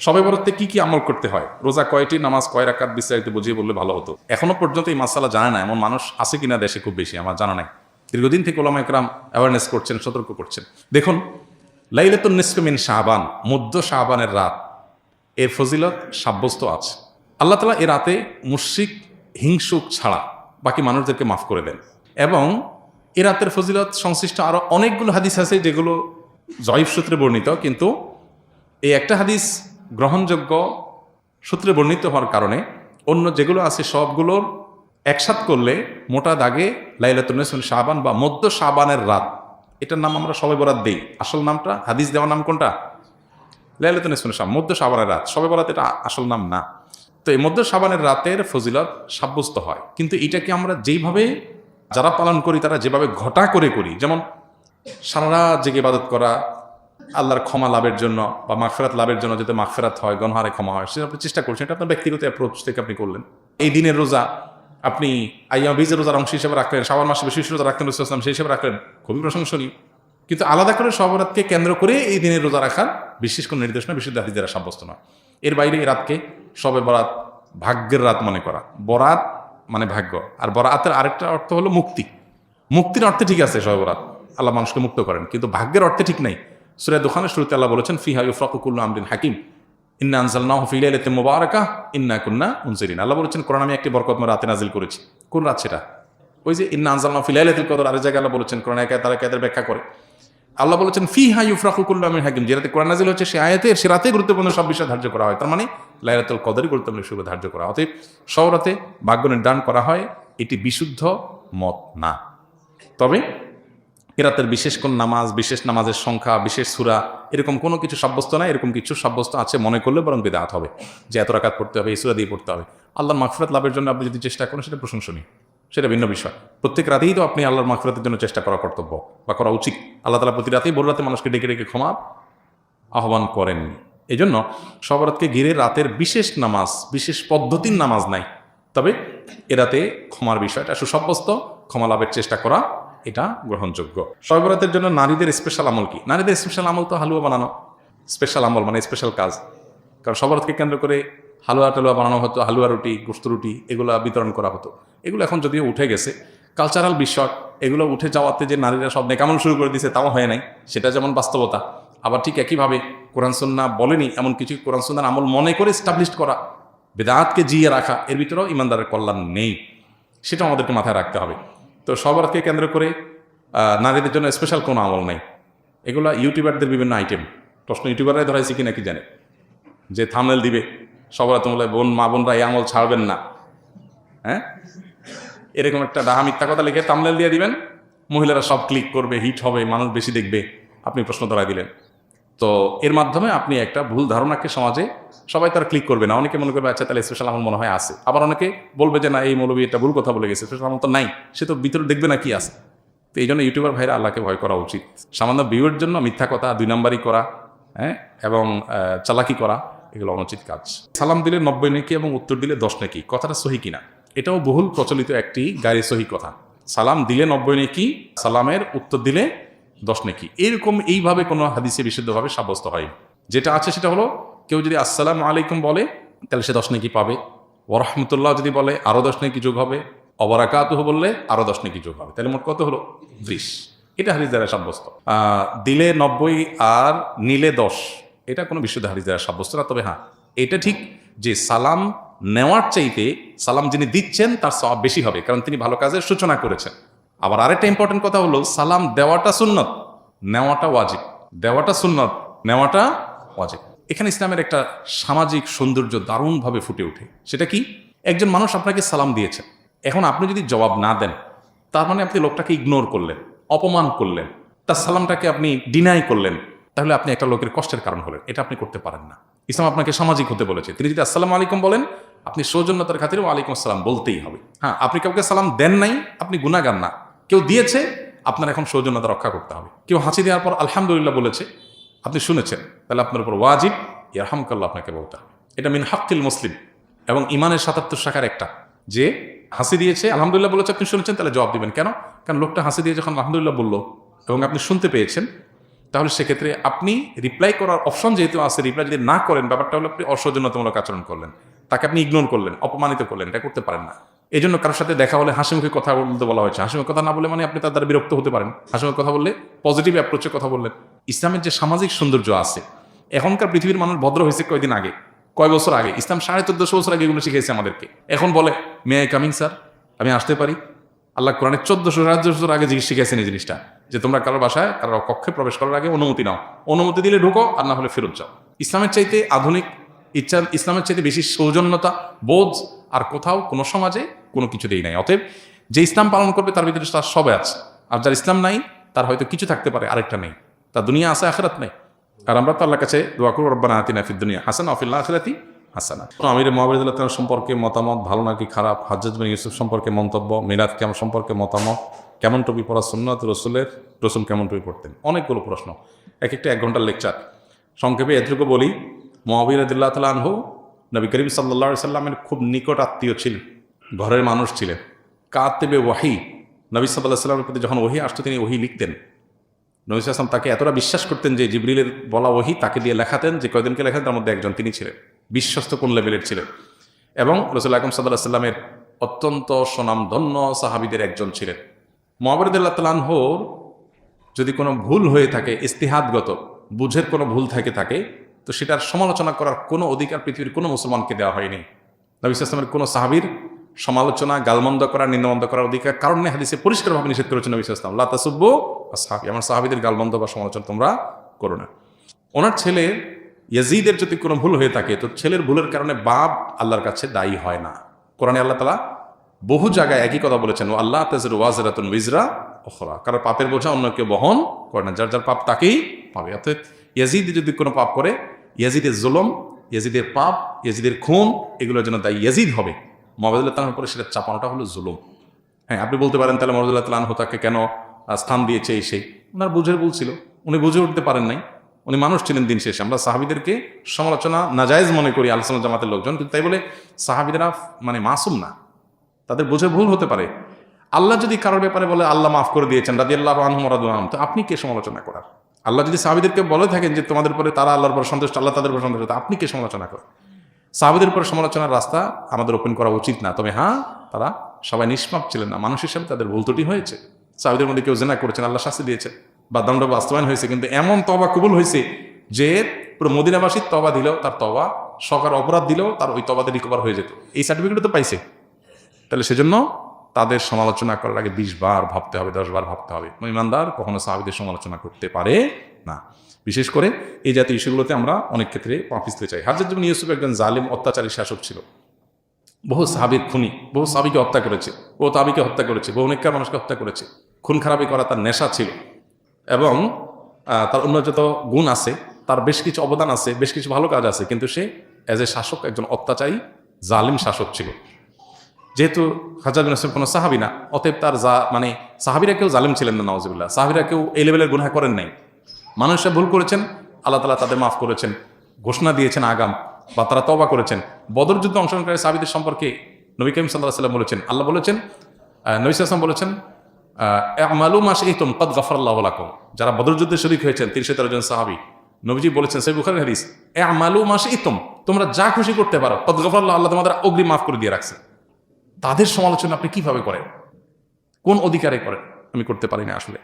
শবে বরাতে কি কি আমল করতে হয়, রোজা কয়টি, নামাজ কয় রাকাত, বিস্তারিত বুঝিয়ে বললে ভালো হতো। এখনো পর্যন্ত এই মাসালা জানে না এমন মানুষ আছে কিনা দেশে খুব বেশি আমার জানা নাই। দীর্ঘদিন থেকে ওলামা একরাম অ্যাওয়ারনেস করছেন, সতর্ক করছেন। দেখুন, লাইলাতুন নিসফি মিন শাবান, মধ্য শাবানের রাত, এর ফজিলত সাব্যস্ত আছে। আল্লাহ তাআলা এ রাতে মুশরিক হিংসুক ছাড়া বাকি মানুষদেরকে মাফ করে দেন। এবং এ রাতের ফজিলত সংশ্লিষ্ট আরো অনেকগুলো হাদিস আছে যেগুলো জয়ীফ সূত্রে বর্ণিত, কিন্তু এই একটা হাদিস গ্রহণযোগ্য সূত্রে বর্ণিত হওয়ার কারণে অন্য যেগুলো আছে সবগুলোর একসাথ করলে মোটা দাগে লাইলাতুন নিসফি শাবান বা মধ্য শাবানের রাত, এটার নাম আমরা শবে বরাত দেই। আসল নামটা, হাদিস দেওয়ার নাম কোনটা? লাইলাতুন নিসফি শাবান, মধ্য শাবানের রাত। শবে বরাত এটা আসল নাম না। তো এই মধ্য শাবানের রাতের ফজিলত সাব্যস্ত হয়, কিন্তু এটাকে আমরা যেইভাবে যারা পালন করি তারা যেভাবে ঘটা করে করি, যেমন সারা রাত জেগে ইবাদত করা আল্লাহর ক্ষমা লাভের জন্য বা মাগফিরাত লাভের জন্য, যাতে মাগফিরাত হয়, গণহারে ক্ষমা হয়, সেটা আপনি চেষ্টা করছেন। এটা আপনার ব্যক্তিগত অ্যাপ্রোচ থেকে আপনি করলেন। এই দিনের রোজা আপনি আইয়াম বীজের রোজার অংশ হিসেবে রাখলেন, শাওয়াল মাসে বিশেষ রোজা রাখতেন রাসূলুল্লাহ সাল্লাল্লাহু আলাইহি ওয়াসাল্লাম, সেই হিসেবে রাখলেন, খুবই প্রশংসনীয়। কিন্তু আলাদা করে শবে বরাতকে কেন্দ্র করে এই দিনের রোজা রাখার বিশেষ কোনো নির্দেশনা বিশুদ্ধ হাদিস দ্বারা সাব্যস্ত নয়। এর বাইরে এই রাতকে শবে বরাত ভাগ্যের রাত মনে করা। বরাত মানে ভাগ্য, আর বরাতের আরেকটা অর্থ হলো মুক্তি। মুক্তির অর্থে ঠিক আছে শবে বরাত, আল্লাহ মানুষকে মুক্ত করেন, কিন্তু ভাগ্যের অর্থে ঠিক নাই। সূরা দুখানের শুরুতে আল্লাহ বলেছেন, ফিহা ইউফরাকু কুল্লু আমরিন হাকিম ইন্না আনজালনাহু ফি লাইলাতিন মুবারাকাহ ইন্না কুন্না মুনজিরিন। আল্লাহ বলেছেন, কোরআন আমি একটি বরকতময় রাতে নাজিল করেছি। কোন রাত সেটা? ওই যে ইন্না আনজালনাহু ফি লাইলাতিল কদর। আরেক জায়গায় আল্লাহ বলেছেন, কোরআন একা তারা কাদের ব্যাখ্যা করে আল্লাহ বলেছেন ফিহা ইউফরাকু কুল্লু আমরিন হাকিম, যে রাতে কোরআন নাজিল হচ্ছে সে আয়াতে সে রাতে গুরুত্বপূর্ণ সব বিষয় ধার্য করা হয়। তার মানে লাইলাতুল কদরই গুরুত্বপূর্ণ হিসেবে ধার্য করা হয়। অতএব সব রাতে ভাগ্য নির্ধারণ করা হয়, এটি বিশুদ্ধ মত না। তবে এ রাতের বিশেষ কোন নামাজ, বিশেষ নামাজের সংখ্যা, বিশেষ সূরা, এরকম কোনো কিছু সাব্যস্ত নাই। এরকম কিছু সাব্যস্ত আছে মনে করলে বরং বিদআত হবে, যে এত রাকাত পড়তে হবে, এই সূরা দিয়ে পড়তে হবে। আল্লাহর মাগফিরাত লাভের জন্য আপনি যদি চেষ্টা করেন সেটা প্রশংসনীয়, সেটা ভিন্ন বিষয়। প্রত্যেক রাতেই তো আপনি আল্লাহর মাগফিরাতের জন্য চেষ্টা করা কর্তব্য বা করা উচিত। আল্লাহ তাআলা প্রতি রাতেই ভোর রাতে মানুষকে ডেকে ডেকে ক্ষমা আহ্বান করেন। এই জন্য শবে বরাতকে ঘিরে রাতের বিশেষ নামাজ, বিশেষ পদ্ধতির নামাজ নাই। তবে এ রাতে ক্ষমার বিষয়টা সুসাব্যস্ত, ক্ষমা লাভের চেষ্টা করা এটা গ্রহণযোগ্য। শবে বরাতের জন্য নারীদের স্পেশাল আমল কি? নারীদের স্পেশাল আমল তো হালুয়া বানানো। স্পেশাল আমল মানে স্পেশাল কাজ। কারণ শবে বরাতকে কেন্দ্র করে হালুয়া টালুয়া বানানো হতো, হালুয়া রুটি, গোশত রুটি এগুলো বিতরণ করা হতো। এগুলো এখন যদিও উঠে গেছে, কালচারাল বিষয়, এগুলো উঠে যাওয়াতে যে নারীরা সব নেকামল শুরু করে দিয়েছে তাও হয় নাই, সেটা যেমন বাস্তবতা। আবার ঠিক একইভাবে কোরআন সুন্নাহ বলেনি এমন কিছু কোরআন সুন্নাহর আমল মনে করে এস্টাবলিশ করা, বিদআতকে জিয়ে রাখা, এর ভিতরেও ইমানদারের কল্যাণ নেই, সেটা আমাদেরকে মাথায় রাখতে হবে। তো শবে বরাতকে কেন্দ্র করে নারীদের জন্য স্পেশাল কোনো আমল নেই। এগুলো ইউটিউবারদের বিভিন্ন আইটেম। প্রশ্ন ইউটিউবাররাই ধরাইছে কিনা কি জানে, যে থাম্বনেল দিবে শবে বরাত বলে বোন মা বোনরা এই আমল ছাড়বেন না, হ্যাঁ, এরকম একটা ডাহা মিথ্যা কথা লিখে থাম্বনেল দিয়ে দিবেন, মহিলারা সব ক্লিক করবে, হিট হবে, মানুষ বেশি দেখবে, আপনি প্রশ্ন ধরাই দিলেন। তো এর মাধ্যমে আপনি একটা ভুল ধারণাকে সমাজে, সবাই তার ক্লিক করবে না, অনেকে মনে করবে আচ্ছা তাহলে স্পেশাল আমল মনে হয় আছে। আবার অনেকে বলবে যে না এই মৌলবী একটা ভুল কথা বলে গেছে, স্পেশাল আমল তো নাই, সে তো ভিতরে দেখবে না কি আছে। তো এই জন্য ইউটিউবার ভাইরা আল্লাহকে ভয় করা উচিত। সামান্য ভিউয়ের জন্য মিথ্যা কথা, 2 নাম্বারই করা, হ্যাঁ, এবং চালাকি করা, এগুলো অনুচিত কাজ। সালাম দিলে 90 নেকি এবং উত্তর দিলে 10 নেকি, কথাটা সহি কিনা? এটাও বহুল প্রচলিত একটি গায়ে সহি কথা। সালাম দিলে 90 নেকি, সালামের উত্তর দিলে 10 নেকি, এরকম এইভাবে কোনো হাদিসে বিশুদ্ধভাবে সাব্যস্ত হয়। যেটা আছে সেটা হলো, কেউ যদি আসসালামু আলাইকুম বলে তাহলে সে 10 নেকি পাবে, ওয়া রাহমাতুল্লাহ যদি বলে আরও 10 নেকি যোগ হবে, ওয়া বারাকাতুহু বললে আরও 10 নেকি যোগ হবে, তাহলে মোট কত হলো? 20। এটা হাদিস দ্বারা সাব্যস্ত। দিলে 90 আর নিলে 10, এটা কোনো বিশুদ্ধ হাদিস দ্বারা সাব্যস্ত না। তবে হ্যাঁ, এটা ঠিক যে সালাম নেওয়ার চাইতে সালাম যিনি দিচ্ছেন তার সওয়াব বেশি হবে, কারণ তিনি ভালো কাজের সূচনা করেছেন। আবার আরেকটা ইম্পর্টেন্ট কথা হলো, সালাম দেওয়াটা সুন্নত, নেওয়াটা ওয়াজিব। দেওয়াটা সুন্নত, নেওয়াটা ওয়াজিব। এখানে ইসলামের একটা সামাজিক সৌন্দর্য দারুণভাবে ফুটে ওঠে। সেটা কি? একজন মানুষ আপনাকে সালাম দিয়েছেন, এখন আপনি যদি জবাব না দেন, তার মানে আপনি লোকটাকে ইগনোর করলেন, অপমান করলেন, তার সালামটাকে আপনি ডিনাই করলেন, তাহলে আপনি একটা লোকের কষ্টের কারণ হলেন। এটা আপনি করতে পারেন না। ইসলাম আপনাকে সামাজিক হতে বলেছে। তিনি যদি আসসালামু আলাইকুম বলেন, আপনি সৌজন্যতার খাতিরে ওয়ালাইকুম আসসালাম বলতেই হবে। হ্যাঁ, আপনি কাউকে সালাম দেন নাই, আপনি গুনাহগার না। কেউ দিয়েছে, আপনার এখন সৌজন্যতা রক্ষা করতে হবে। কেউ হাসি দেওয়ার পর আলহামদুলিল্লাহ বলেছে, আপনি শুনেছেন, তাহলে আপনার উপর ওয়াজিব ইয়ারহামুকাল্লাহ আপনাকে বলতে হবে। এটা মিন হাক্কিল মুসলিম এবং ইমানের 77 শাখার একটা, যে হাসি দিয়েছে, আলহামদুলিল্লাহ বলেছে, আপনি শুনেছেন, তাহলে জবাব দিবেন। কেন? কারণ লোকটা হাসি দিয়ে যখন আলহামদুলিল্লাহ বলল এবং আপনি শুনতে পেয়েছেন, তাহলে সেক্ষেত্রে আপনি রিপ্লাই করার অপশন যেহেতু আছে, রিপ্লাই যদি না করেন, ব্যাপারটা হলো আপনি অসৌজন্যতামূলক আচরণ করলেন, তাকে আপনি ইগনোর করলেন, অপমানিত করলেন। এটা করতে পারেন না। এই জন্য কারোর সাথে দেখা হলে হাসিমুখে কথা বলতে বলা হয়েছে। হাসিমুখে কথা না বলে মানে আপনি তার দ্বারা বিরক্ত হতে পারেন। হাসিমুখে কথা বললে পজিটিভ অ্যাপ্রোচে কথা বললেন। ইসলামের যে সামাজিক সৌন্দর্য আছে, এখনকার পৃথিবীর মানুষ ভদ্র হয়েছে কয়দিন আগে, কয় বছর আগে। ইসলাম 1450 বছর আগে এগুলো শিখেছে আমাদেরকে। এখন বলে মে আই কামিং স্যার, আমি আসতে পারি? আল্লাহ কোরআনে 1400 বছর আগে শিখেছেন এই জিনিসটা, যে তোমরা কারোর বাসায় কারোর কক্ষে প্রবেশ করার আগে অনুমতি নাও, অনুমতি দিলে ঢুকো, আর না হলে ফেরত যাও। ইসলামের চাইতে আধুনিক ইচ্ছা, ইসলামের চাইতে বেশি সৌজন্যতা বোধ আর কোথাও কোনো সমাজে কোনো কিছুতেই নাই। অতএব যে ইসলাম পালন করবে তার ভিতরে তার সবে আছে, আর যার ইসলাম নাই তার হয়তো কিছু থাকতে পারে, আরেকটা নেই। তার দুনিয়া আছে, আখিরাত নাই। আর আমরা তো আল্লাহর কাছে দোয়া করব, রব্বানা আতিনা ফিদ দুনিয়া হাসানা ওয়া ফিল আখিরাতি হাসানা। আমির মুআবিয়া রাদিয়াল্লাহু তাআলা সম্পর্কে মতামত, ভালো নাকি খারাপ? হাজ্জাজ বিন ইউসুফ সম্পর্কে মন্তব্য, মিলাদ কেমন সম্পর্কে মতামত, কেমন টুপি পরা সুন্নাত, রসুল কেমন টুপি পড়তেন? অনেকগুলো প্রশ্ন, এক একটা 1 ঘন্টার লেকচার। সংক্ষেপে এতটুকু বলি, মুআবিয়া রাদিয়াল্লাহু তাআলা আনহু নবী করিম সাল্লাল্লাহু আলাইহি সাল্লামের খুব নিকট আত্মীয় ছিলেন, ঘরের মানুষ ছিলেন। কাতিবে ওয়াহি, নবী সাল্লাল্লাহু আলাইহি সাল্লামের প্রতি যখন ওহী আসতো তিনি ওহী লিখতেন। নবী সাল্লাল্লাহু আলাইহি ওয়াসাল্লাম তাকে এতটা বিশ্বাস করতেন যে জিবরিলের বলা ওহী তাকে দিয়ে লেখাতেন, যে কয়জনকে লেখাতেন তার মধ্যে একজন তিনি ছিলেন। বিশ্বস্ত কোন লেভেলের ছিলেন। এবং রাসূল আকরাম সাল্লাল্লাহু আলাইহি সাল্লামের অত্যন্ত সুনামধন্য সাহাবীদের একজন ছিলেন। মুআবিয়া রাদিয়াল্লাহু তাআলা আনহুর যদি কোনো ভুল হয়ে থাকে, ইস্তিহাদগত বুঝের কোনো ভুল থাকে, তো সেটার সমালোচনা করার কোনো অধিকার পৃথিবীর কোনো মুসলমানকে দেওয়া হয়নি। নবী সাল্লাল্লাহু আলাইহি ওয়াসাল্লামের কোনো সাহাবীর সমালোচনা, গালমন্দ করা, নিন্দমন্দ করার অধিকার কারণে হাদিসে পরিষ্কারভাবে নিষেধ করেছেন নবী সাল্লাল্লাহু আলাইহি ওয়াসাল্লাম, লা তাসুব্বু আসহাবি, আমার সাহাবীদের গালমন্দ বা সমালোচনা তোমরা করো না। ওনার ছেলে ইয়াজিদের যদি কোনো ভুল হয়ে থাকে, তো ছেলের ভুলের কারণে বাপ আল্লাহর কাছে দায়ী হয় না। কোরআনে আল্লাহ তাআলা বহু জায়গায় একই কথা বলেছেন, ও আল্লাহ তাযরু ওয়াজিরাতুন উযরা উখরা, কারণ পাপের বোঝা অন্য কেউ বহন করে না, যার যার পাপ তাকেই পাবে। অর্থাৎ ইয়াজিদ যদি কোনো পাপ করে, ইয়াজিদের জুলুম, ইয়াজিদের পাপ, ইয়াজিদের খুন, এগুলোর জন্য দায়ী ইয়াজিদ হবে। মুআবিয়া রাদিয়াল্লাহু তাআলার উপরে সেটা চাপানোটা হলো জুলুম। হ্যাঁ, আপনি বলতে পারেন তাহলে মুআবিয়া রাদিয়াল্লাহু আনহু তাকে কেন স্থান দিয়েছে এই সেই? ওনার বুঝের ভুল ছিল, উনি বুঝে উঠতে পারেন নাই। উনি মানুষ ছিলেন দিন শেষে। আমরা সাহাবীদেরকে সমালোচনা নাজায়েজ মনে করি আহলে সুন্নাত জামাতের লোকজন, কিন্তু তাই বলে সাহাবীরা মানে মাসুম না, তাদের বুঝে ভুল হতে পারে। আল্লাহ যদি কারোর ব্যাপারে বলে আল্লাহ মাফ করে দিয়েছেন, রাদিয়াল্লাহু আনহুম ওয়া রাদু আনহুম, তো আপনি কে সমালোচনা করার? আল্লাহ যদি সাহাবীদেরকে বলে থাকেন যে তোমাদের উপরে তারা আল্লাহর উপর সন্তুষ্ট, আল্লাহ তাদের উপর সন্তুষ্ট, আপনি কে সমালোচনা করেন? সাহাবীদের উপর সমালোচনার রাস্তা আমাদের ওপেন করা উচিত না। তবে হ্যাঁ, তারা সবাই নিষ্পাপ ছিলেন না, মানুষ হিসেবে তাদের ভুল ত্রুটি হয়েছে। সাহাবীদের মধ্যে কেউ জিনা করেছেন, আল্লাহ শাস্তি দিয়েছে বা দণ্ড বাস্তবায়ন হয়েছে, কিন্তু এমন তওবা কবুল হয়েছে যে পুরো মদিনাবাসীর তওবা দিলেও তার তওবা, সকার অপরাধ দিলেও তার ওই তওবাতে রিকভার হয়ে যেত। এই সার্টিফিকেট তো পাইছে। তাহলে সেজন্য তাদের সমালোচনা করার আগে 20 বার ভাবতে হবে, 10 বার ভাবতে হবে। ইমানদার কখনো সাহাবীদের সমালোচনা করতে পারে না। বিশেষ করে এই জাতীয় ইস্যুগুলোতে আমরা অনেক ক্ষেত্রে পা পিছতে চাই। হাজ্জাজ বিন ইউসুফ একজন জালিম অত্যাচারী শাসক ছিল। বহু সাহাবীর খুনি, বহু সাহাবীকে হত্যা করেছে, বহু তাবিকে হত্যা করেছে, বহু নেককার মানুষকে হত্যা করেছে। খুন খারাপি করা তার নেশা ছিল, এবং তার অন্য যত গুণ আছে, তার বেশ কিছু অবদান আছে, বেশ কিছু ভালো কাজ আছে, কিন্তু সে এজ এ শাসক একজন অত্যাচারী জালিম শাসক ছিল। যেহেতু হাজ্জাজ বিন ইউসুফ কোনো সাহাবী না, অতএব তার মানে সাহাবীরা কেউ জালিম ছিলেন না, নাউজুবিল্লাহ। সাহাবীরা কেউ এই লেভেলের গুনাহ করেন নাই। মানুষরা ভুল করেছেন, আল্লাহ তাআলা তাদের মাফ করেছেন, ঘোষণা দিয়েছেন আগাম, বা তারা তওবা করেছেন। বদর যুদ্ধে অংশগ্রহণকারী সাহাবীদের সম্পর্কে নবী করিম সাল্লাল্লাহু আলাইহি ওয়াসাল্লাম বলেছেন, আল্লাহ বলেছেন, নবী সাল্লাল্লাহু আলাইহি ওয়াসাল্লাম বলেছেন, আমালু মা শি'তুম ক্বাদ গাফারাল্লাহু লাকুম। যারা বদর যুদ্ধে শরীক হয়েছেন 313 জন সাহাবী, নবীজি বলেছেন সহিহ বুখারীর হাদিস, আমালু মা শি'তুম, তোমরা যা খুশি করতে পারো, ক্বাদ গাফারাল্লাহু, আল্লাহ তোমাদের অগ্রিম মাফ করে দিয়ে রাখছে। তাদের সমালোচনা আপনি কিভাবে করেন? কোন অধিকারে করেন? আমি করতে পারি না আসলে।